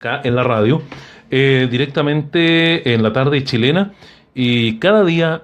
acá en la radio, directamente en la tarde chilena, y cada día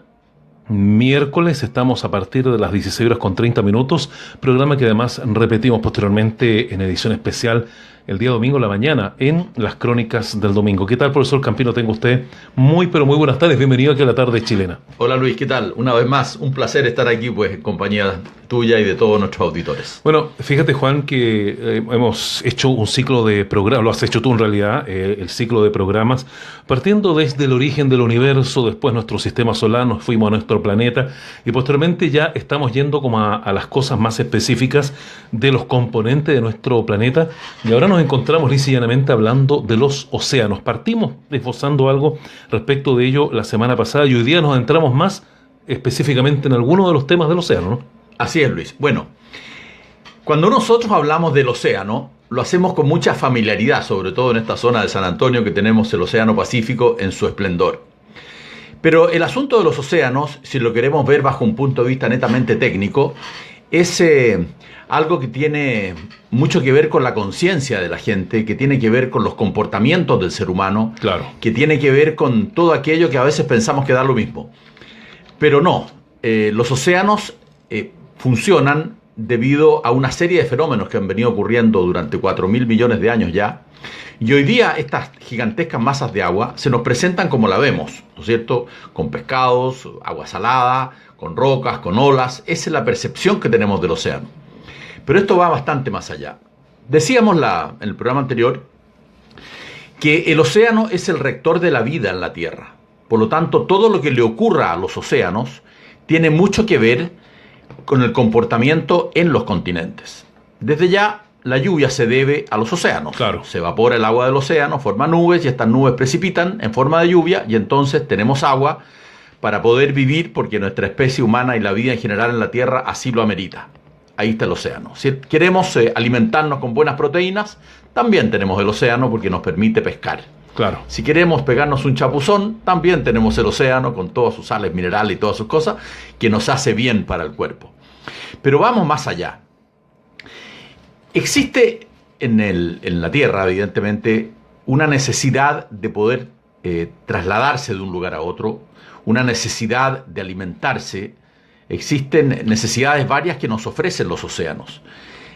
miércoles estamos a partir de las 16 horas con 30 minutos, programa que además repetimos posteriormente en edición especial el día domingo en la mañana en las Crónicas del Domingo. ¿Qué tal, profesor Campino? Tengo usted muy pero muy buenas tardes, bienvenido aquí a la tarde chilena. Hola Luis, ¿qué tal? Una vez más, un placer estar aquí pues en compañía tuya y de todos nuestros auditores. Bueno, fíjate, Juan, que hemos hecho un ciclo de programas, lo has hecho tú en realidad, el ciclo de programas, partiendo desde el origen del universo, después nuestro sistema solar, nos fuimos a nuestro planeta y posteriormente ya estamos yendo como a las cosas más específicas de los componentes de nuestro planeta, y ahora nos encontramos lisa y llanamente hablando de los océanos. Partimos esbozando algo respecto de ello la semana pasada y hoy día nos adentramos más específicamente en algunos de los temas del océano, ¿no? Así es, Luis. Bueno, cuando nosotros hablamos del océano, lo hacemos con mucha familiaridad, sobre todo en esta zona de San Antonio que tenemos el Océano Pacífico en su esplendor. Pero el asunto de los océanos, si lo queremos ver bajo un punto de vista netamente técnico, es algo que tiene mucho que ver con la conciencia de la gente, que tiene que ver con los comportamientos del ser humano, claro, que tiene que ver con todo aquello que a veces pensamos que da lo mismo. Pero no, los océanos funcionan debido a una serie de fenómenos que han venido ocurriendo durante 4.000 millones de años ya. Y hoy día estas gigantescas masas de agua se nos presentan como la vemos, ¿no es cierto? Con pescados, agua salada, con rocas, con olas. Esa es la percepción que tenemos del océano. Pero esto va bastante más allá. Decíamos en el programa anterior que el océano es el rector de la vida en la Tierra. Por lo tanto, todo lo que le ocurra a los océanos tiene mucho que ver con el comportamiento en los continentes. Desde ya, la lluvia se debe a los océanos. Claro. Se evapora el agua del océano, forma nubes y estas nubes precipitan en forma de lluvia y entonces tenemos agua para poder vivir porque nuestra especie humana y la vida en general en la Tierra así lo amerita. Ahí está el océano. Si queremos alimentarnos con buenas proteínas, también tenemos el océano porque nos permite pescar. Claro. Si queremos pegarnos un chapuzón, también tenemos el océano con todas sus sales minerales y todas sus cosas que nos hace bien para el cuerpo. Pero vamos más allá. Existe en la Tierra, evidentemente, una necesidad de poder trasladarse de un lugar a otro, una necesidad de alimentarse. Existen necesidades varias que nos ofrecen los océanos.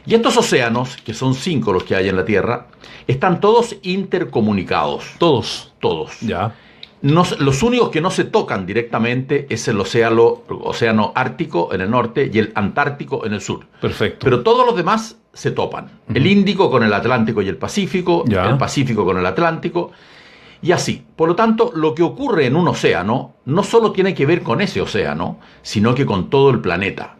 Y estos océanos, que son 5 los que hay en la Tierra, están todos intercomunicados. Todos. Ya. Los únicos que no se tocan directamente es el océano Ártico en el norte y el Antártico en el sur. Perfecto. Pero todos los demás se topan. El Índico con el Atlántico y el Pacífico, ya. El Pacífico con el Atlántico, y así. Por lo tanto, lo que ocurre en un océano no solo tiene que ver con ese océano, sino que con todo el planeta.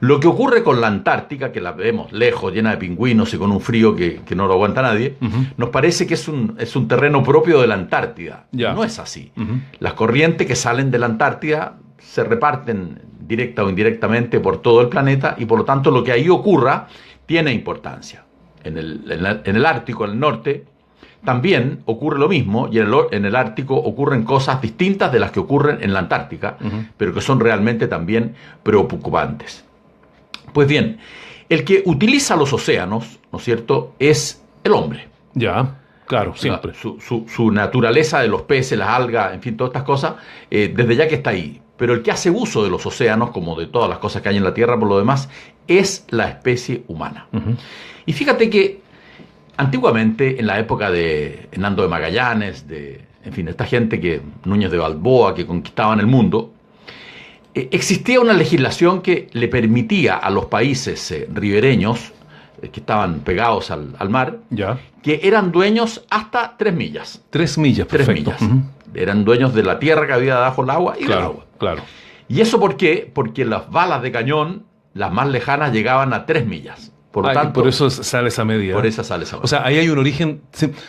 Lo que ocurre con la Antártica, que la vemos lejos, llena de pingüinos y con un frío que no lo aguanta nadie, nos parece que es un terreno propio de la Antártida. Ya. No es así. Las corrientes que salen de la Antártida se reparten directa o indirectamente por todo el planeta y por lo tanto lo que ahí ocurra tiene importancia. En el Ártico, en el norte, también ocurre lo mismo y en el Ártico ocurren cosas distintas de las que ocurren en la Antártica, pero que son realmente también preocupantes. Pues bien, el que utiliza los océanos, ¿no es cierto?, es el hombre. Ya, claro, siempre. Su naturaleza de los peces, las algas, en fin, todas estas cosas, desde ya que está ahí. Pero el que hace uso de los océanos, como de todas las cosas que hay en la Tierra por lo demás, es la especie humana. Y fíjate que antiguamente, en la época de Hernando de Magallanes, en fin, esta gente Núñez de Balboa, que conquistaban el mundo, existía una legislación que le permitía a los países ribereños, que estaban pegados al mar, ya, que eran dueños hasta 3 millas. 3 millas, perfecto. 3 millas. Eran dueños de la tierra que había debajo del agua y del agua. Claro. ¿Y eso por qué? Porque las balas de cañón, las más lejanas, llegaban a 3 millas. Por lo tanto, por eso sale esa medida. Por esa sale esa medida. O sea, ahí hay un origen.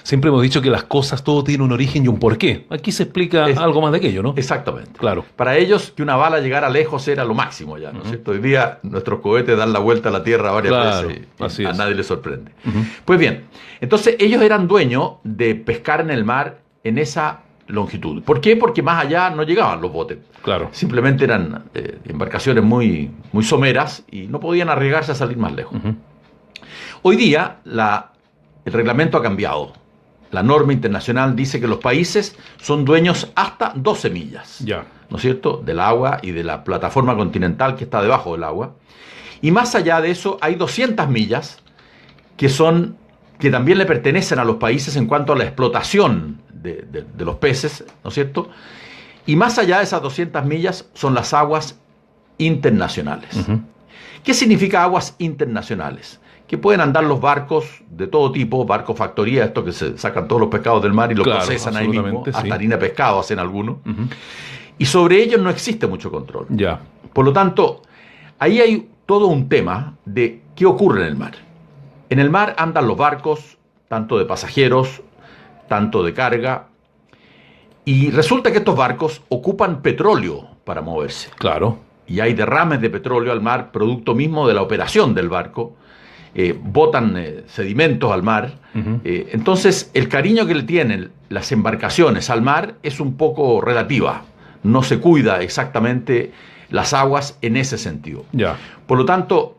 Siempre hemos dicho que las cosas, todo tiene un origen y un porqué. Aquí se explica algo más de aquello, ¿no? Exactamente. Claro. Para ellos, que una bala llegara lejos era lo máximo ya, ¿no es cierto? Hoy día nuestros cohetes dan la vuelta a la Tierra varias veces y a nadie le sorprende. Pues bien, entonces ellos eran dueños de pescar en el mar en esa longitud. ¿Por qué? Porque más allá no llegaban los botes. Claro. Simplemente eran embarcaciones muy, muy someras y no podían arriesgarse a salir más lejos. Hoy día el reglamento ha cambiado. la norma internacional dice que los países son dueños hasta 12 millas, Ya. ¿no es cierto?, del agua y de la plataforma continental que está debajo del agua. Y más allá de eso hay 200 millas que también le pertenecen a los países en cuanto a la explotación de los peces, ¿no es cierto? Y más allá de esas 200 millas son las aguas internacionales. Ujú. ¿Qué significa aguas internacionales? Que pueden andar los barcos de todo tipo, barcos factoría, estos que se sacan todos los pescados del mar y los Claro, procesan ahí mismo, absolutamente, hasta sí. harina de pescado hacen algunos. Ujú. Y sobre ellos no existe mucho control. Ya. Por lo tanto, ahí hay todo un tema de qué ocurre en el mar. En el mar andan los barcos, tanto de pasajeros, tanto de carga, y resulta que estos barcos ocupan petróleo para moverse. Claro. Y hay derrames de petróleo al mar, producto mismo de la operación del barco. Botan sedimentos al mar. Ujú. Entonces, el cariño que le tienen las embarcaciones al mar es un poco relativa. No se cuida exactamente las aguas en ese sentido. Ya. Por lo tanto,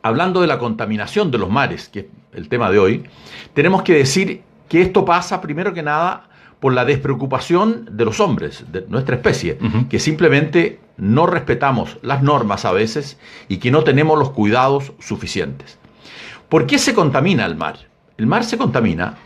hablando de la contaminación de los mares, que es el tema de hoy, tenemos que decir que esto pasa, primero que nada, por la despreocupación de los hombres, de nuestra especie, Ujú. que simplemente no respetamos las normas a veces y que no tenemos los cuidados suficientes. ¿Por qué se contamina el mar? El mar se contamina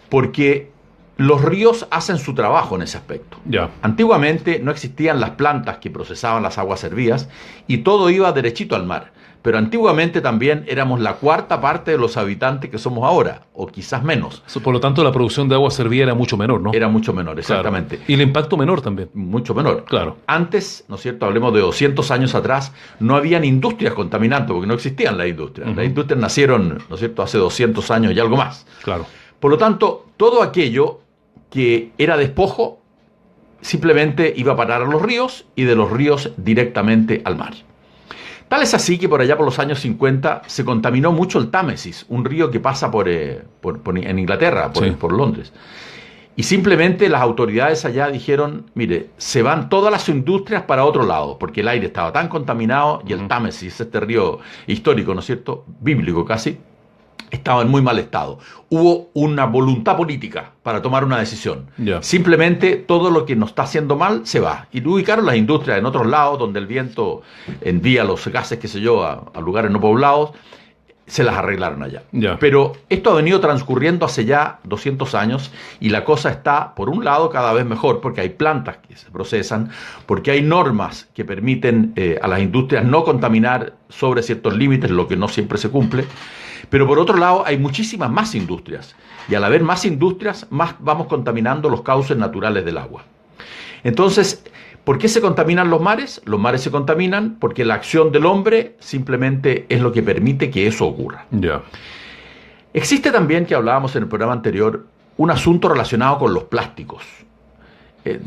porque los ríos hacen su trabajo en ese aspecto. Ya. Antiguamente no existían las plantas que procesaban las aguas servidas y todo iba derechito al mar. Pero antiguamente también éramos la cuarta parte de los habitantes que somos ahora, o quizás menos. Por lo tanto, la producción de agua servida era mucho menor, ¿no? Era mucho menor, Claro. exactamente. Y el impacto menor también. Mucho menor. Claro. Antes, ¿no es cierto?, hablemos de 200 años atrás, no habían industrias contaminantes, porque no existían las industrias. Ujú. Las industrias nacieron, ¿no es cierto?, hace 200 años y algo más. Claro. Por lo tanto, todo aquello que era despojo simplemente iba a parar a los ríos y de los ríos directamente al mar. Tal es así que por allá por los años 50 se contaminó mucho el Támesis, un río que pasa en Inglaterra, Sí. por Londres. Y simplemente las autoridades allá dijeron, mire, se van todas las industrias para otro lado, porque el aire estaba tan contaminado y el Ujú. Támesis, este río histórico, ¿no es cierto?, bíblico casi, estaba en muy mal estado. Hubo una voluntad política para tomar una decisión. Ya. Simplemente todo lo que nos está haciendo mal se va. Y ubicaron las industrias en otros lados donde el viento envía los gases, qué sé yo, a lugares no poblados. Se las arreglaron allá. Ya. Pero esto ha venido transcurriendo hace ya 200 años y la cosa está, por un lado, cada vez mejor porque hay plantas que se procesan, porque hay normas que permiten a las industrias no contaminar sobre ciertos límites, lo que no siempre se cumple. Pero por otro lado, hay muchísimas más industrias. Y al haber más industrias, más vamos contaminando los cauces naturales del agua. Entonces, ¿por qué se contaminan los mares? Los mares se contaminan porque la acción del hombre simplemente es lo que permite que eso ocurra. Ya. Existe también, que hablábamos en el programa anterior, un asunto relacionado con los plásticos.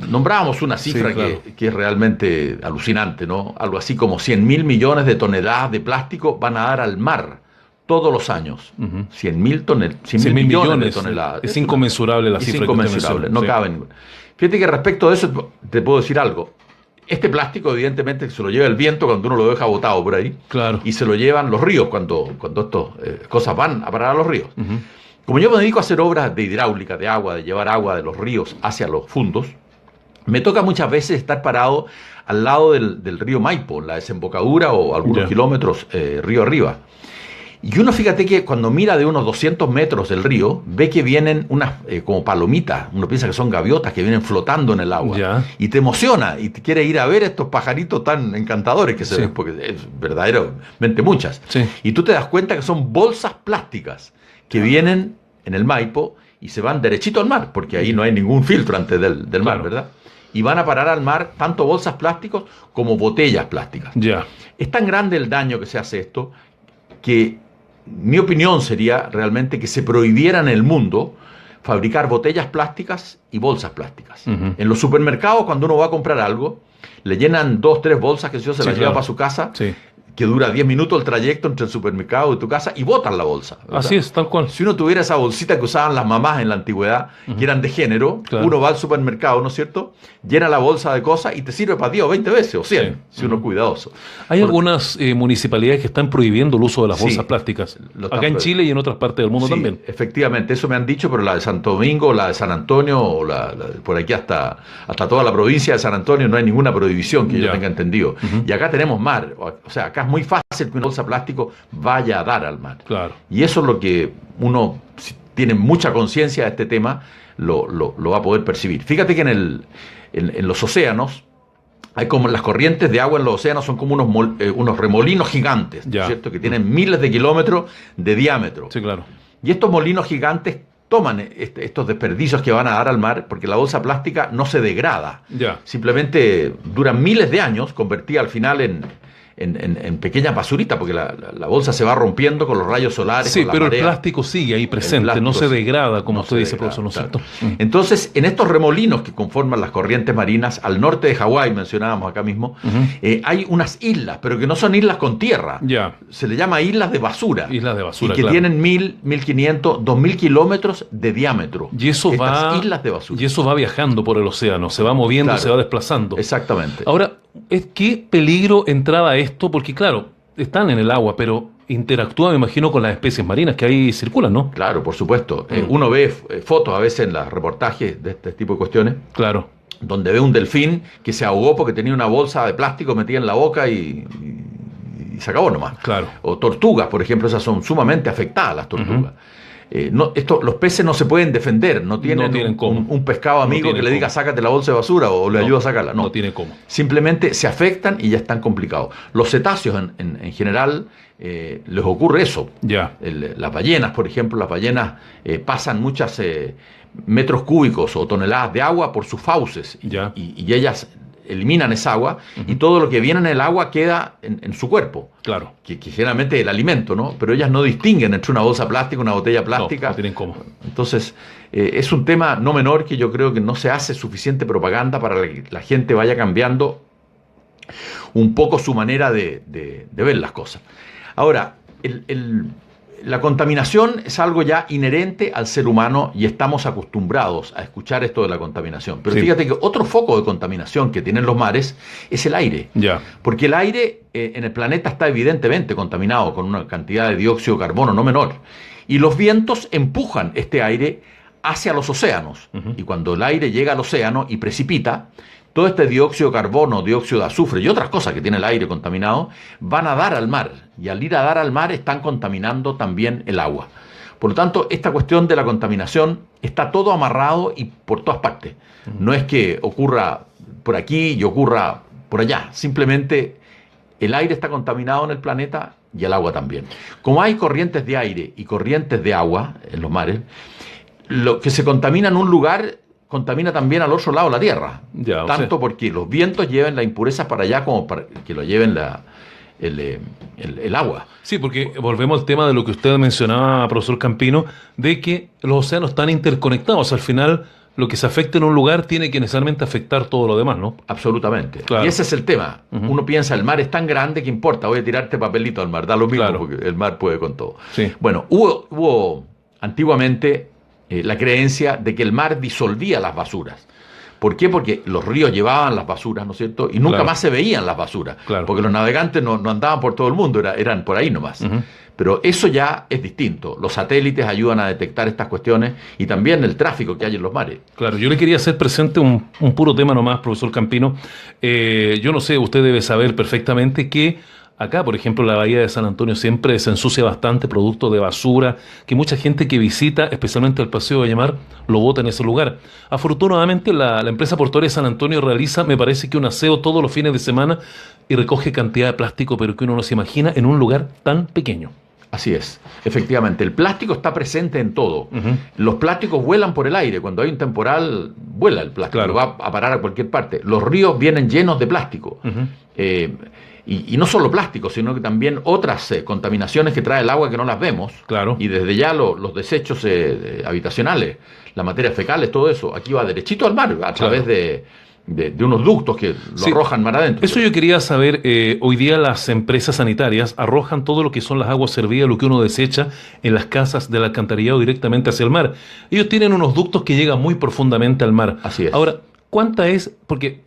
Nombrábamos una cifra Sí, claro. que es realmente alucinante, ¿no? Algo así como 100.000 millones de toneladas de plástico van a dar al mar todos los años. Ujú. 100.000 100 mil millones de toneladas. Es inconmensurable la Es cifra inconmensurable, que usted no menciona. cabe en ninguna. Fíjate que respecto de eso te puedo decir algo. Este plástico, evidentemente, se lo lleva el viento cuando uno lo deja botado por ahí. Claro. Y se lo llevan los ríos cuando estas cosas van a parar a los ríos. Ujú. Como yo me dedico a hacer obras de hidráulica, de agua, de llevar agua de los ríos hacia los fundos, me toca muchas veces estar parado al lado del río Maipo, la desembocadura o algunos Ya. kilómetros río arriba. Y uno, fíjate que cuando mira de unos 200 metros del río, ve que vienen unas como palomitas, uno piensa que son gaviotas que vienen flotando en el agua. Ya. Y te emociona y te quiere ir a ver estos pajaritos tan encantadores que se Sí. ven, porque es verdaderamente muchas. Sí. Y tú te das cuenta que son bolsas plásticas que vienen en el Maipo y se van derechito al mar, porque ahí no hay ningún filtro antes del mar, Claro. ¿verdad? Y van a parar al mar tanto bolsas plásticos como botellas plásticas. Ya. Es tan grande el daño que se hace esto que mi opinión sería realmente que se prohibiera en el mundo fabricar botellas plásticas y bolsas plásticas. Ujú. En los supermercados, cuando uno va a comprar algo, le llenan 2, 3 bolsas que se Sí, las lleva claro. para su casa, Sí. que dura 10 minutos el trayecto entre el supermercado y tu casa y botan la bolsa. ¿Verdad? Así es, tal cual. Si uno tuviera esa bolsita que usaban las mamás en la antigüedad, que eran de género, Claro. uno va al supermercado, ¿no es cierto? Llena la bolsa de cosas y te sirve para 10 o 20 veces, o 100, si uno es cuidadoso. Hay algunas municipalidades que están prohibiendo el uso de las Sí, bolsas plásticas. lo están Acá en prohibiendo. Chile y en otras partes del mundo Sí, también. efectivamente, eso me han dicho, pero la de Santo Domingo, la de San Antonio, o por aquí hasta toda la provincia de San Antonio no hay ninguna prohibición que yo Ya. tenga entendido. Y acá tenemos mar, o sea, acá es muy fácil que una bolsa de plástico vaya a dar al mar. Claro. Y eso es lo que uno, si tiene mucha conciencia de este tema, lo va a poder percibir. Fíjate que en los océanos, hay como las corrientes de agua en los océanos son como unos remolinos gigantes, Ya. ¿cierto? Que tienen miles de kilómetros de diámetro. Sí, claro. Y estos molinos gigantes toman estos desperdicios que van a dar al mar, porque la bolsa plástica no se degrada. Ya. Simplemente duran miles de años, convertida al final en pequeñas basuritas, porque la bolsa se va rompiendo con los rayos solares. Sí, con la pero el marea. plástico sigue ahí presente, plástico no se sí. degrada, como No usted se dice, degrada, profesor, ¿no es claro. cierto? Entonces, en estos remolinos que conforman las corrientes marinas, al norte de Hawái, mencionábamos acá mismo, hay unas islas, pero que no son islas con tierra. Ya. Se le llama islas de basura. Islas de basura, Y que claro. tienen 1.500, 2.000 kilómetros de diámetro. Y eso Estas va islas de basura. y eso va viajando por el océano, se va moviendo, Claro. se va desplazando. Exactamente. Ahora, ¿qué peligro entraba esto? Porque claro, están en el agua, pero interactúa, me imagino, con las especies marinas que ahí circulan, ¿no? Claro, por supuesto. Uno ve fotos a veces en los reportajes de este tipo de cuestiones, Claro. donde ve un delfín que se ahogó porque tenía una bolsa de plástico metida en la boca y se acabó nomás. Claro. O tortugas, por ejemplo, esas son sumamente afectadas las tortugas. Los peces no se pueden defender, no tienen cómo. un pescado amigo tienen que le diga cómo. sácate la bolsa de basura o le ayuda a sacarla. No tiene cómo. Simplemente se afectan y ya están complicados. Los cetáceos en general les ocurre eso. Ya. Las ballenas, por ejemplo, las ballenas pasan muchos metros cúbicos o toneladas de agua por sus fauces Ya. y ellas eliminan esa agua y todo lo que viene en el agua queda en su cuerpo. Claro. Que generalmente es el alimento, ¿no? Pero ellas no distinguen entre una bolsa plástica, una botella plástica. No tienen cómo. Entonces, es un tema no menor que yo creo que no se hace suficiente propaganda para que la gente vaya cambiando un poco su manera de ver las cosas. Ahora, la contaminación es algo ya inherente al ser humano y estamos acostumbrados a escuchar esto de la contaminación. Pero Sí. fíjate que otro foco de contaminación que tienen los mares es el aire. Ya. Porque el aire en el planeta está evidentemente contaminado con una cantidad de dióxido de carbono no menor. Y los vientos empujan este aire hacia los océanos. Y cuando el aire llega al océano y precipita, todo este dióxido de carbono, dióxido de azufre y otras cosas que tiene el aire contaminado van a dar al mar. Y al ir a dar al mar están contaminando también el agua. Por lo tanto, esta cuestión de la contaminación está todo amarrado y por todas partes. No es que ocurra por aquí y ocurra por allá. Simplemente el aire está contaminado en el planeta y el agua también. Como hay corrientes de aire y corrientes de agua en los mares, lo que se contamina en un lugar contamina también al otro lado de la tierra. Ya, o Tanto sea, porque los vientos lleven la impureza para allá como para que lo lleven el agua. sí, porque volvemos al tema de lo que usted mencionaba, profesor Campino, de que los océanos están interconectados. Al final, lo que se afecta en un lugar tiene que necesariamente afectar todo lo demás, ¿no? Absolutamente. Claro. Y ese es el tema. Uno piensa, el mar es tan grande que importa, voy a tirarte papelito al mar, da lo mismo, Claro. porque el mar puede con todo. Sí. Bueno, hubo antiguamente la creencia de que el mar disolvía las basuras. ¿Por qué? Porque los ríos llevaban las basuras, ¿no es cierto? Y nunca Claro. más se veían las basuras. Claro. Porque los navegantes no andaban por todo el mundo, eran por ahí nomás. Pero eso ya es distinto. Los satélites ayudan a detectar estas cuestiones y también el tráfico que hay en los mares. Claro, yo le quería hacer presente un puro tema nomás, profesor Campino. Yo no sé, usted debe saber perfectamente que acá, por ejemplo, la bahía de San Antonio siempre se ensucia bastante, producto de basura, que mucha gente que visita, especialmente el Paseo de Llamar, lo bota en ese lugar. Afortunadamente, la empresa portuaria de San Antonio realiza, me parece que un aseo todos los fines de semana y recoge cantidad de plástico, pero que uno no se imagina en un lugar tan pequeño. Así es, efectivamente. El plástico está presente en todo. Los plásticos vuelan por el aire. Cuando hay un temporal, vuela el plástico. Claro. Va a parar a cualquier parte. Los ríos vienen llenos de plástico. Y no solo plástico, sino que también otras contaminaciones que trae el agua que no las vemos. Claro. Y desde ya los desechos habitacionales, las materias fecales, todo eso, aquí va derechito al mar, a través de de unos ductos que lo arrojan mar adentro. Eso yo quería saber. Hoy día las empresas sanitarias arrojan todo lo que son las aguas servidas, lo que uno desecha en las casas del alcantarillado directamente hacia el mar. Ellos tienen unos ductos que llegan muy profundamente al mar. Así es. Ahora, ¿cuánta es? Porque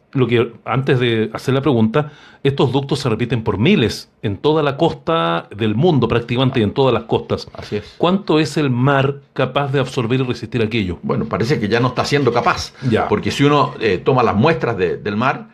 antes de hacer la pregunta, estos ductos se repiten por miles en toda la costa del mundo, prácticamente en todas las costas. Así es. ¿Cuánto es el mar capaz de absorber y resistir aquello? Bueno, parece que ya no está siendo capaz. Ya. Porque si uno toma las muestras del mar,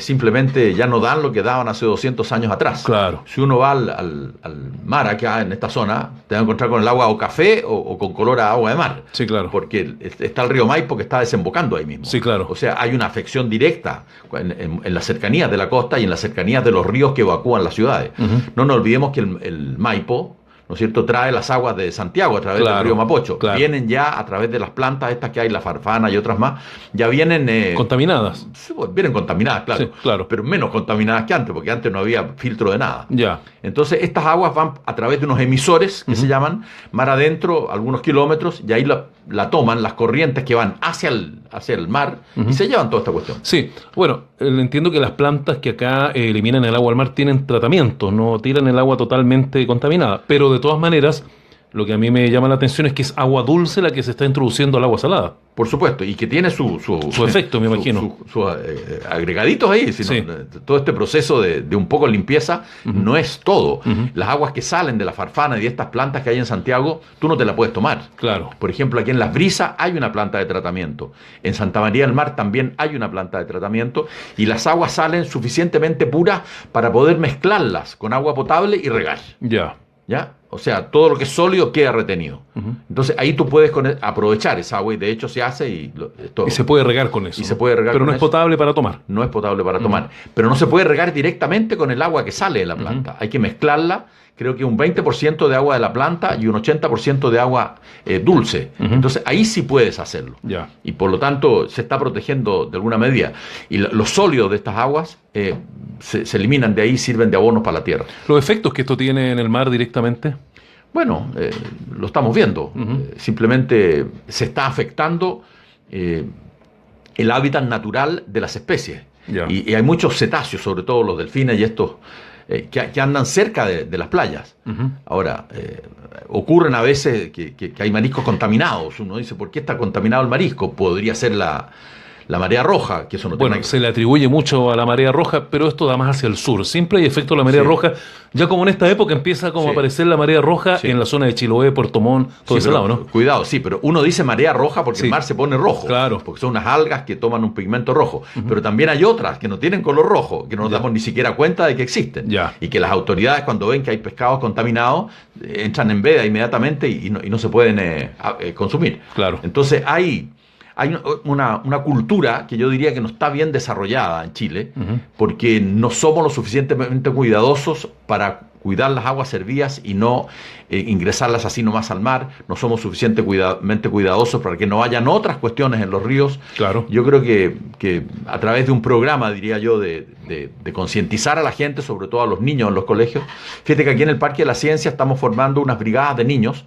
simplemente ya no dan lo que daban hace 200 años atrás. Claro. Si uno va al mar acá en esta zona, te va a encontrar con el agua o café o con color a agua de mar. Sí, claro. Porque está el río Maipo que está desembocando ahí mismo. Sí, claro. O sea, hay una afección directa en las cercanías de la costa y en las cercanías de los ríos que evacúan las ciudades. No nos olvidemos que el Maipo, ¿no es cierto?, trae las aguas de Santiago a través del río Mapocho. Claro. Vienen ya a través de las plantas estas que hay, la Farfana y otras más, ya vienen... contaminadas. Sí, pues, vienen contaminadas, claro, Sí, claro. pero menos contaminadas que antes, porque antes no había filtro de nada. Ya. Entonces estas aguas van a través de unos emisores que se llaman mar adentro, algunos kilómetros, y ahí la toman las corrientes que van hacia el mar y se llevan toda esta cuestión. Sí, bueno, entiendo que las plantas que acá eliminan el agua al mar tienen tratamiento, no tiran el agua totalmente contaminada, pero de todas maneras, lo que a mí me llama la atención es que es agua dulce la que se está introduciendo al agua salada. Por supuesto, y que tiene su efecto, me imagino. Sus agregaditos ahí. Sí. Todo este proceso de un poco limpieza no es todo. Las aguas que salen de la Farfana y de estas plantas que hay en Santiago, tú no te las puedes tomar. Claro. Por ejemplo, aquí en Las Brisas hay una planta de tratamiento. En Santa María del Mar también hay una planta de tratamiento y las aguas salen suficientemente puras para poder mezclarlas con agua potable y regar. Ya. ¿Ya? O sea, todo lo que es sólido queda retenido. Entonces ahí tú puedes aprovechar esa agua y de hecho se hace y se puede regar con eso. Y se puede regar pero con no es eso. potable para tomar. No es potable para tomar. Pero no se puede regar directamente con el agua que sale de la planta. Hay que mezclarla, creo que un 20% de agua de la planta y un 80% de agua dulce. Entonces ahí sí puedes hacerlo. Ya. Y por lo tanto se está protegiendo de alguna medida. Y los sólidos de estas aguas se eliminan de ahí y sirven de abonos para la tierra. ¿Los efectos que esto tiene en el mar directamente? Bueno, lo estamos viendo. Simplemente se está afectando el hábitat natural de las especies. Ya. Y hay muchos cetáceos, sobre todo los delfines y estos, que andan cerca de las playas. Ahora, ocurren a veces que hay mariscos contaminados. Uno dice, ¿por qué está contaminado el marisco? Podría ser la marea roja, que eso no tiene Bueno, se le atribuye mucho a la marea roja, pero esto da más hacia el sur. Siempre hay efecto de la marea roja. Ya como en esta época empieza como a aparecer la marea roja en la zona de Chiloé, Puerto Montt, todo ese lado, ¿no? Cuidado, sí, pero uno dice marea roja porque el mar se pone rojo. Claro. Porque son unas algas que toman un pigmento rojo. Pero también hay otras que no tienen color rojo, que no nos damos ni siquiera cuenta de que existen. Y que las autoridades, cuando ven que hay pescados contaminados, entran en veda inmediatamente y no se pueden consumir. Claro. Entonces hay una cultura que yo diría que no está bien desarrollada en Chile, porque no somos lo suficientemente cuidadosos para cuidar las aguas servidas y no ingresarlas así nomás al mar. No somos suficientemente cuidadosos para que no hayan otras cuestiones en los ríos. Claro. Yo creo que a través de un programa, diría yo, de concientizar a la gente, sobre todo a los niños en los colegios. Fíjate que aquí en el Parque de la Ciencia estamos formando unas brigadas de niños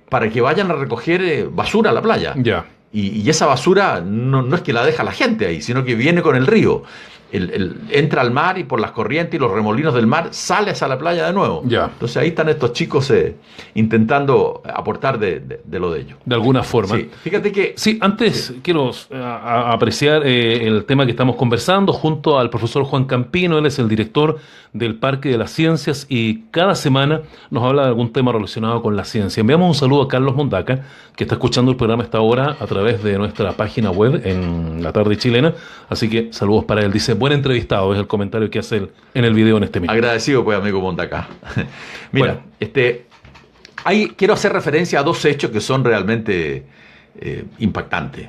para que vayan a recoger basura a la playa. Ya. Y esa basura no es que la deja la gente ahí, sino que viene con el río. Entra al mar y por las corrientes y los remolinos del mar sale hacia la playa de nuevo. Ya. Entonces ahí están estos chicos intentando aportar de lo de ellos. De alguna forma. Sí, fíjate que... Sí, antes quiero apreciar el tema que estamos conversando junto al profesor Juan Campino. Él es el director del Parque de las Ciencias y cada semana nos habla de algún tema relacionado con la ciencia. Enviamos un saludo a Carlos Mondaca, que está escuchando el programa a esta hora a través de nuestra página web en La Tarde Chilena. Así que saludos para él. Dice, buen entrevistado, es el comentario que hace él en el video en este mismo. Agradecido, pues, amigo Mondaca. Mira, quiero hacer referencia a dos hechos que son realmente impactantes.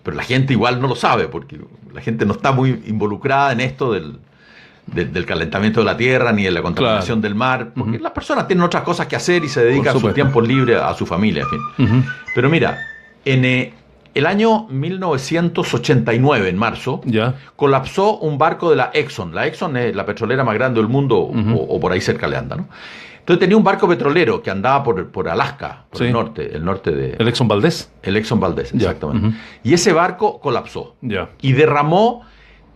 Pero la gente igual no lo sabe, porque la gente no está muy involucrada en esto del calentamiento de la tierra ni de la contaminación del mar, porque las personas tienen otras cosas que hacer y se dedican sus tiempos libres a su familia, en fin. Pero mira, en el año 1989, en marzo, colapsó un barco de la Exxon. La Exxon es la petrolera más grande del mundo, o por ahí cerca le anda, ¿no? Entonces tenía un barco petrolero que andaba por Alaska, por Sí. el norte de... ¿El Exxon Valdez? El Exxon Valdez, Ya. exactamente. Ujú. Y ese barco colapsó. Ya. Y derramó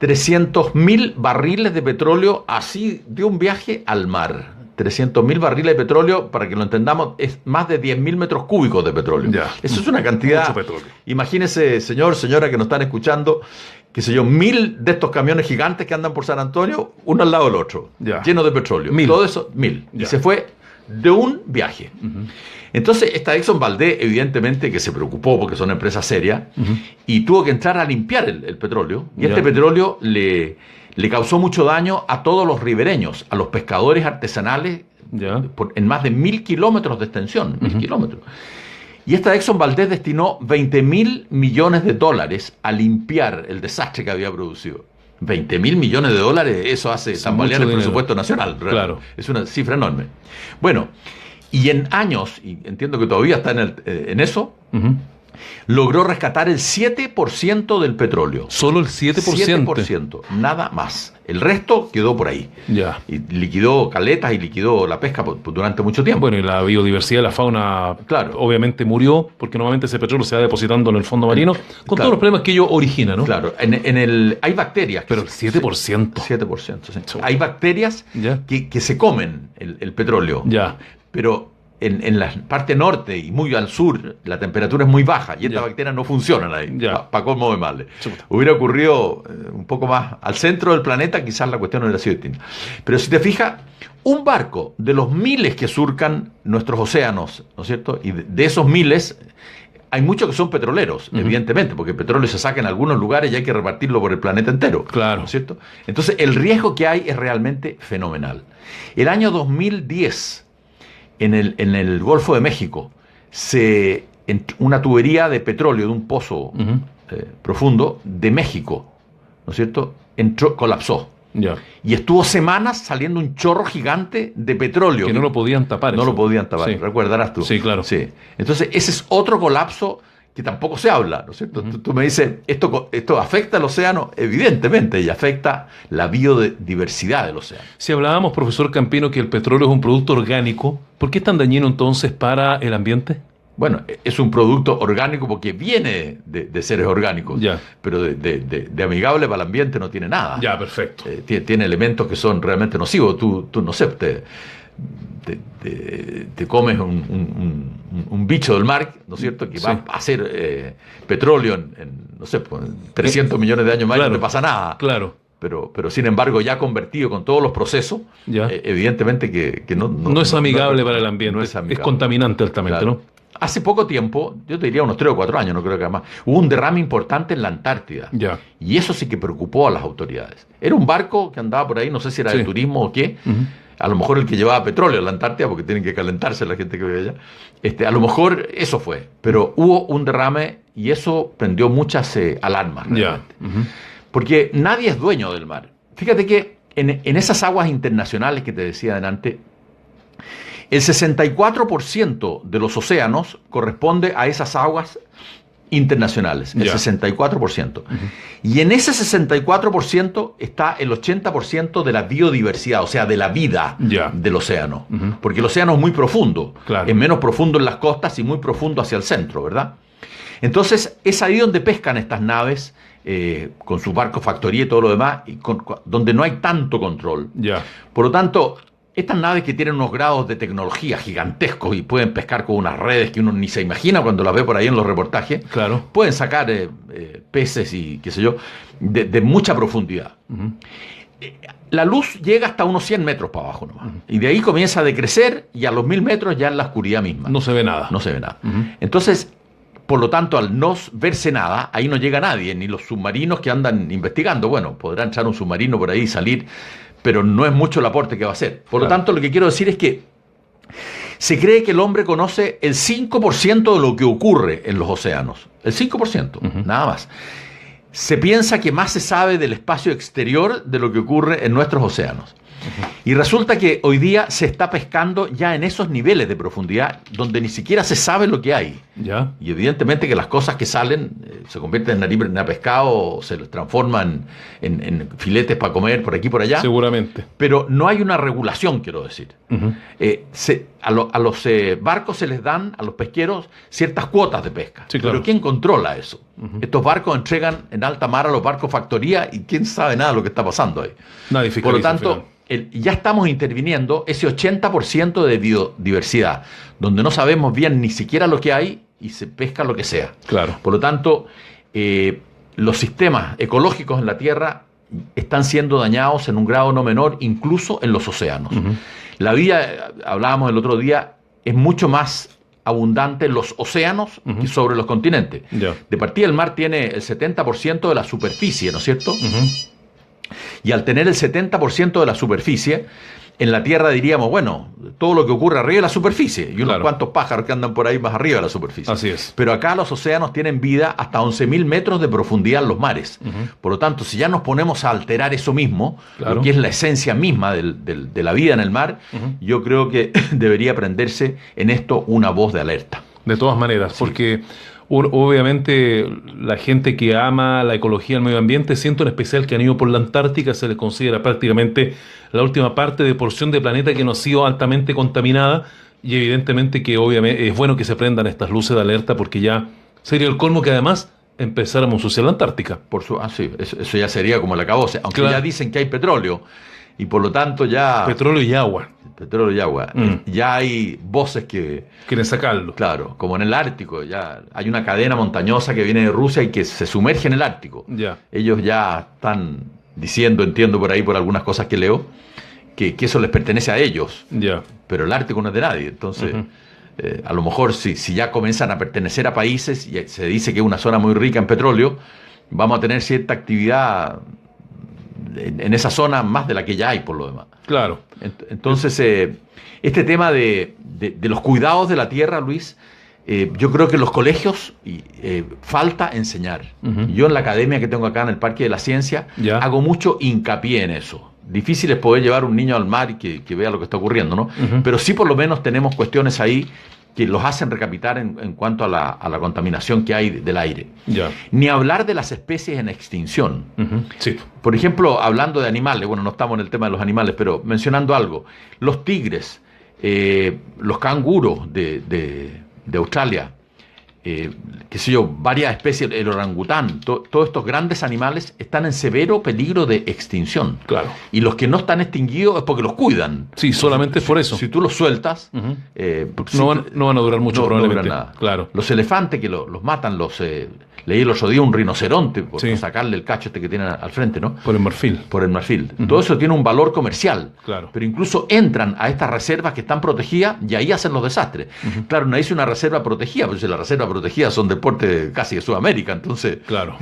300.000 barriles de petróleo así de un viaje al mar. 300.000 barriles de petróleo, para que lo entendamos, es más de 10.000 metros cúbicos de petróleo. Ya. Eso es una cantidad. Mucho petróleo. Imagínese, señor, señora que nos están escuchando, qué sé yo, 1.000 de estos camiones gigantes que andan por San Antonio, uno al lado del otro, Ya. llenos de petróleo. 1.000. Todo eso, 1.000. Y Ya. se fue de un viaje. Entonces, esta Exxon Valdez, evidentemente, que se preocupó porque son empresas serias, y tuvo que entrar a limpiar el petróleo. Y Ya. este petróleo le causó mucho daño a todos los ribereños, a los pescadores artesanales, Ya. en más de 1.000 kilómetros de extensión. 1.000 kilómetros. Y esta Exxon Valdez destinó $20.000 millones a limpiar el desastre que había producido. $20.000 millones, eso hace tambalear mucho el dinero. presupuesto nacional. Realmente. Claro. Es una cifra enorme. Bueno, y en años, y entiendo que todavía está en eso, Ujú. logró rescatar el 7% del petróleo. Solo el 7%. 7%, nada más. El resto quedó por ahí. Ya. Y liquidó caletas y liquidó la pesca durante mucho tiempo. Bueno, y la biodiversidad, la fauna, Claro. obviamente murió, porque normalmente ese petróleo se va depositando en el fondo marino, con Claro. todos los problemas que ello origina, ¿no? Claro, hay bacterias. Pero el 7%. 7%, sí. Chuta. Hay bacterias Ya. que se comen el petróleo. Ya. Pero en la parte norte y muy al sur, la temperatura es muy baja y estas Ya. bacterias no funcionan ahí. Ya. Para colmo de males. Chuta. Hubiera ocurrido un poco más al centro del planeta, quizás la cuestión hubiera sido distinta. Pero si te fijas, un barco de los miles que surcan nuestros océanos, ¿no es cierto? Y de esos miles, hay muchos que son petroleros, evidentemente, porque el petróleo se saca en algunos lugares y hay que repartirlo por el planeta entero. Claro. ¿No es cierto? Entonces, el riesgo que hay es realmente fenomenal. El año 2010, en el Golfo de México, una tubería de petróleo de un pozo profundo de México, ¿no es cierto?, colapsó. Ya. Y estuvo semanas saliendo un chorro gigante de petróleo. Que no lo podían tapar. No eso. lo podían tapar, Sí. recordarás tú. Sí, claro. Sí. Entonces, ese es otro colapso que tampoco se habla, ¿no es cierto? Tú me dices, ¿esto afecta al océano? Evidentemente, y afecta la biodiversidad del océano. Si hablábamos, profesor Campino, que el petróleo es un producto orgánico, ¿por qué es tan dañino entonces para el ambiente? Bueno, es un producto orgánico porque viene de seres orgánicos, Ya. pero de amigable para el ambiente no tiene nada. Ya, perfecto. Tiene elementos que son realmente nocivos. Tú no sé, te comes un bicho del mar, ¿no es cierto?, que Sí. va a hacer petróleo no sé, 300 millones de años más y Claro. no te pasa nada. Claro. Pero sin embargo, ya convertido con todos los procesos, Ya. Evidentemente que no... No es amigable para el ambiente. No es amigable. contaminante altamente, Claro. ¿no? Hace poco tiempo, yo te diría unos 3 o 4 años, no creo que más, hubo un derrame importante en la Antártida. Ya. Y eso sí que preocupó a las autoridades. Era un barco que andaba por ahí, no sé si era de Sí. turismo o qué. Ujú. A lo mejor el que llevaba petróleo a la Antártida, porque tienen que calentarse la gente que vive allá. A lo mejor eso fue. Pero hubo un derrame y eso prendió muchas alarmas. Ya. Realmente. Ujú. Porque nadie es dueño del mar. Fíjate que en esas aguas internacionales que te decía adelante, el 64% de los océanos corresponde a esas aguas internacionales, el Ya. 64%. Y en ese 64% está el 80% de la biodiversidad, o sea, de la vida Ya. del océano. Ujú. Porque el océano es muy profundo, Claro. es menos profundo en las costas y muy profundo hacia el centro, ¿verdad? Entonces, es ahí donde pescan estas naves, con su barco factoría y todo lo demás, y donde no hay tanto control. Ya. Por lo tanto, estas naves que tienen unos grados de tecnología gigantescos y pueden pescar con unas redes que uno ni se imagina cuando las ve por ahí en los reportajes, Claro. pueden sacar peces y qué sé yo, de mucha profundidad. Ujú. La luz llega hasta unos 100 metros para abajo nomás. Y de ahí comienza a decrecer y a los 1000 metros ya en la oscuridad misma. No se ve nada. No se ve nada. Ujú. Entonces, por lo tanto, al no verse nada, ahí no llega nadie, ni los submarinos que andan investigando. Bueno, podrá entrar un submarino por ahí y salir, pero no es mucho el aporte que va a hacer. Por lo Claro. tanto, lo que quiero decir es que se cree que el hombre conoce el 5% de lo que ocurre en los océanos. El 5%, nada más. Se piensa que más se sabe del espacio exterior de lo que ocurre en nuestros océanos. Y resulta que hoy día se está pescando ya en esos niveles de profundidad donde ni siquiera se sabe lo que hay. Ya. Y evidentemente que las cosas que salen se convierten en harina pescado, o se los transforman en filetes para comer por aquí y por allá. Seguramente. Pero no hay una regulación, quiero decir. Ujú. A los barcos se les dan, a los pesqueros, ciertas cuotas de pesca. Sí, claro. Pero ¿quién controla eso? Estos barcos entregan en alta mar a los barcos factoría y quién sabe nada de lo que está pasando ahí. Nadie Por lo fiscaliza, al tanto, final. ya estamos interviniendo ese 80% de biodiversidad, donde no sabemos bien ni siquiera lo que hay y se pesca lo que sea. Claro. Por lo tanto, los sistemas ecológicos en la Tierra están siendo dañados en un grado no menor, incluso en los océanos. Ujú. La vida, hablábamos el otro día, es mucho más abundante en los océanos que sobre los continentes. Ya. De partida, el mar tiene el 70% de la superficie, ¿no es cierto? Ujú. Y al tener el 70% de la superficie, en la Tierra diríamos, bueno, todo lo que ocurre arriba de la superficie y unos Claro. cuantos pájaros que andan por ahí más arriba de la superficie. Así es. Pero acá los océanos tienen vida hasta 11.000 metros de profundidad en los mares. Ujú. Por lo tanto, si ya nos ponemos a alterar eso mismo, Claro. lo que es la esencia misma de la vida en el mar, Ujú. yo creo que debería prenderse en esto una voz de alerta. De todas maneras, porque obviamente la gente que ama la ecología y el medio ambiente, siento en especial que han ido por la Antártica, se les considera prácticamente la última parte de porción de planeta que no ha sido altamente contaminada, y evidentemente que obviamente es bueno que se prendan estas luces de alerta, porque ya sería el colmo que además empezáramos a ensuciar la Antártica. Sí, eso ya sería como el acabose, aunque Claro. ya dicen que hay petróleo y por lo tanto ya... Petróleo y agua, Petróleo y agua. Ya hay voces que, quieren sacarlo. claro, como en el Ártico, ya hay una cadena montañosa que viene de Rusia y que se sumerge en el Ártico. Ya. Ellos ya están diciendo, entiendo por ahí por algunas cosas que leo, que eso les pertenece a ellos, Ya. pero el Ártico no es de nadie. Entonces, Ujú. a lo mejor si ya comienzan a pertenecer a países y se dice que es una zona muy rica en petróleo, vamos a tener cierta actividad en esa zona más de la que ya hay por lo demás. Claro. Entonces, este tema de los cuidados de la tierra, Luis, yo creo que en los colegios falta enseñar. Ujú. Yo en la academia que tengo acá en el Parque de la Ciencia Ya. hago mucho hincapié en eso. Difícil es poder llevar un niño al mar y que vea lo que está ocurriendo, ¿no? Ujú. Pero sí por lo menos tenemos cuestiones ahí que los hacen recapitar en cuanto a la contaminación que hay del aire. Ya. Ni hablar de las especies en extinción. Ujú. Sí. Por ejemplo, hablando de animales, bueno, no estamos en el tema de los animales, pero mencionando algo, los tigres, los canguros de Australia, qué sé yo, varias especies, el orangután, todos estos grandes animales están en severo peligro de extinción. Claro. Y los que no están extinguidos es porque los cuidan. Sí, solamente es por eso. Si tú los sueltas, Ujú. porque No van a durar mucho, no probablemente. duran nada. Claro. Los elefantes que los matan, leí el otro día un rinoceronte por Sí. sacarle el cacho que tiene al frente, ¿no? Por el marfil. Por el marfil. Ujú. Todo eso tiene un valor comercial. Claro. Pero incluso entran a estas reservas que están protegidas y ahí hacen los desastres. Claro, no dice una reserva protegida, pero si las reservas protegidas son del porte casi de Sudamérica, entonces, Claro.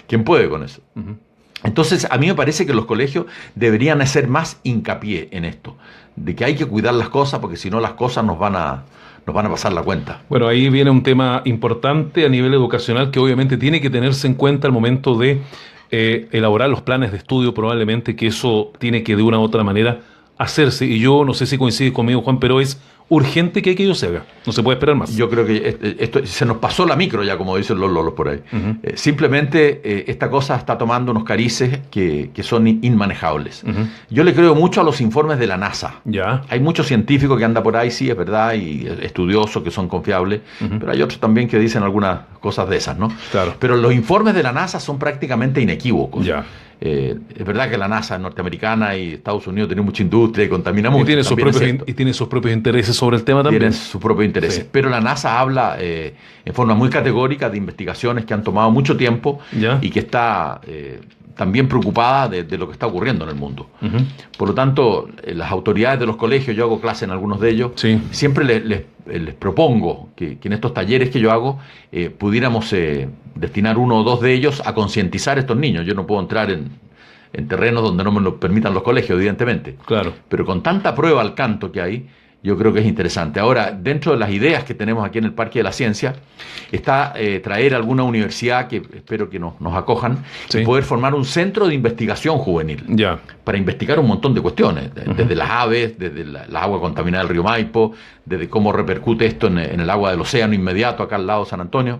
¿quién puede con eso? Ujú. Entonces, a mí me parece que los colegios deberían hacer más hincapié en esto, de que hay que cuidar las cosas porque si no las cosas nos van a pasar la cuenta. Bueno, ahí viene un tema importante a nivel educacional que obviamente tiene que tenerse en cuenta al momento de elaborar los planes de estudio, probablemente que eso tiene que de una u otra manera hacerse. Y yo no sé si coincide conmigo, Juan, pero es urgente que aquello se haga. No se puede esperar más. Yo creo que esto se nos pasó la micro ya, como dicen los lolos por ahí. Ujú. Simplemente esta cosa está tomando unos carices que son inmanejables. Ujú. Yo le creo mucho a los informes de la NASA. Ya. Hay muchos científicos que andan por ahí, sí, es verdad, y estudiosos que son confiables, Ujú. pero hay otros también que dicen algunas cosas de esas, ¿no? Claro. Pero los informes de la NASA son prácticamente inequívocos. Ya. Es verdad que la NASA es norteamericana y Estados Unidos tiene mucha industria y contamina mucho. Y tiene, sus también es propios, cierto. y tiene sus propios intereses sobre el tema también. Tienen sus propios intereses. Sí. Pero la NASA habla en forma muy categórica de investigaciones que han tomado mucho tiempo Ya. y que está también preocupada de lo que está ocurriendo en el mundo. Ujú. Por lo tanto, las autoridades de los colegios, yo hago clase en algunos de ellos, Sí. siempre les propongo que en estos talleres que yo hago pudiéramos destinar uno o dos de ellos a concientizar a estos niños. Yo no puedo entrar en terrenos donde no me lo permitan los colegios, evidentemente. Claro. Pero con tanta prueba al canto que hay, yo creo que es interesante. Ahora, dentro de las ideas que tenemos aquí en el Parque de la Ciencia, está traer alguna universidad que espero que nos acojan Sí. y poder formar un centro de investigación juvenil Ya. para investigar un montón de cuestiones, desde las aves, desde la agua contaminada del río Maipo, desde cómo repercute esto en el agua del océano inmediato acá al lado de San Antonio.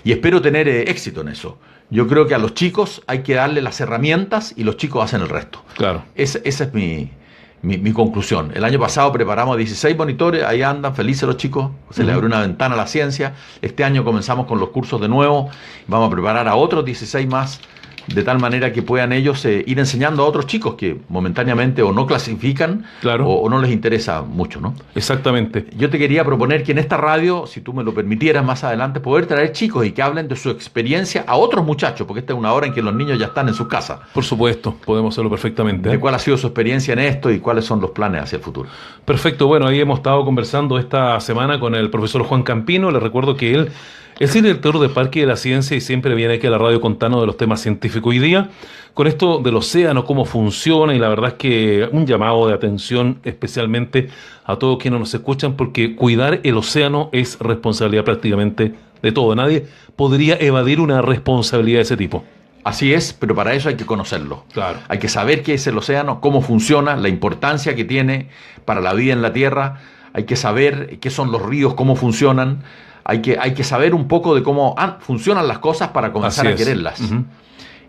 Y espero tener éxito en eso. Yo creo que a los chicos hay que darle las herramientas y los chicos hacen el resto. Claro. Esa es mi conclusión. El año pasado preparamos 16 monitores, ahí andan felices los chicos, se les abrió una ventana a la ciencia. Este año comenzamos con los cursos de nuevo, vamos a preparar a otros 16 más, de tal manera que puedan ellos ir enseñando a otros chicos que momentáneamente o no clasifican, claro, o no les interesa mucho, ¿no? Exactamente. Yo te quería proponer que en esta radio, si tú me lo permitieras más adelante, poder traer chicos y que hablen de su experiencia a otros muchachos, porque esta es una hora en que los niños ya están en sus casas. Por supuesto, podemos hacerlo perfectamente. De cuál ha sido su experiencia en esto y cuáles son los planes hacia el futuro. Perfecto, bueno, ahí hemos estado conversando esta semana con el profesor Juan Campino. Les recuerdo que él es el director de Parque de la Ciencia y siempre viene aquí a la radio contando de los temas científicos. Hoy día, con esto del océano, cómo funciona, y la verdad es que un llamado de atención especialmente a todos quienes nos escuchan, porque cuidar el océano es responsabilidad prácticamente de todo. Nadie podría evadir una responsabilidad de ese tipo. Así es, pero para eso hay que conocerlo. Claro. Hay que saber qué es el océano, cómo funciona, la importancia que tiene para la vida en la Tierra. Hay que saber qué son los ríos, cómo funcionan. Hay que saber un poco de cómo funcionan las cosas para comenzar a quererlas.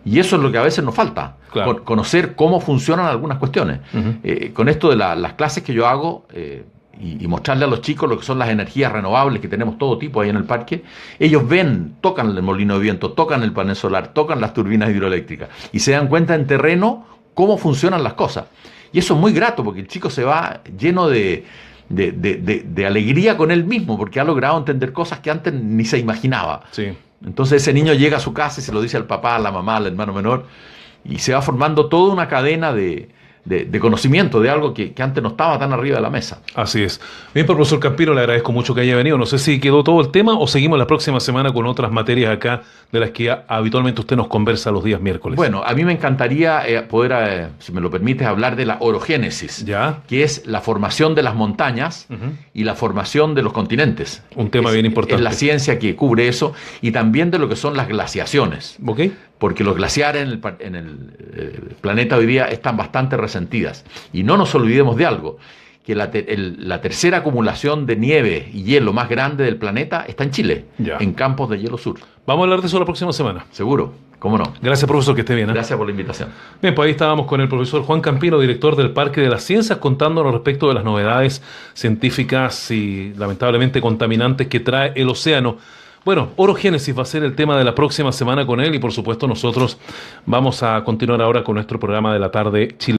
Y eso es lo que a veces nos falta, claro, conocer cómo funcionan algunas cuestiones. Con esto de las clases que yo hago y mostrarle a los chicos lo que son las energías renovables, que tenemos todo tipo ahí en el parque, ellos ven, tocan el molino de viento, tocan el panel solar, tocan las turbinas hidroeléctricas y se dan cuenta en terreno cómo funcionan las cosas. Y eso es muy grato porque el chico se va lleno de alegría con él mismo, porque ha logrado entender cosas que antes ni se imaginaba. Sí. Entonces ese niño llega a su casa y se lo dice al papá, a la mamá, al hermano menor, y se va formando toda una cadena de conocimiento de algo que antes no estaba tan arriba de la mesa. Así es. Bien, profesor Campino, le agradezco mucho que haya venido. No sé si quedó todo el tema o seguimos la próxima semana con otras materias acá de las que habitualmente usted nos conversa los días miércoles. Bueno, a mí me encantaría poder, si me lo permites, hablar de la orogénesis, ¿ya? Que es la formación de las montañas y la formación de los continentes. Un tema bien importante. Es la ciencia que cubre eso, y también de lo que son las glaciaciones. ¿Ok? Porque los glaciares en el planeta hoy día están bastante resentidas. Y no nos olvidemos de algo, que la tercera acumulación de nieve y hielo más grande del planeta está en Chile, ya, en campos de hielo sur. Vamos a hablar de eso la próxima semana. Seguro, cómo no. Gracias, profesor, que esté bien. Gracias por la invitación. Bien, pues ahí estábamos con el profesor Juan Campino, director del Parque de las Ciencias, contándonos respecto de las novedades científicas y lamentablemente contaminantes que trae el océano. Bueno, orogénesis va a ser el tema de la próxima semana con él, y por supuesto nosotros vamos a continuar ahora con nuestro programa de la tarde chilena.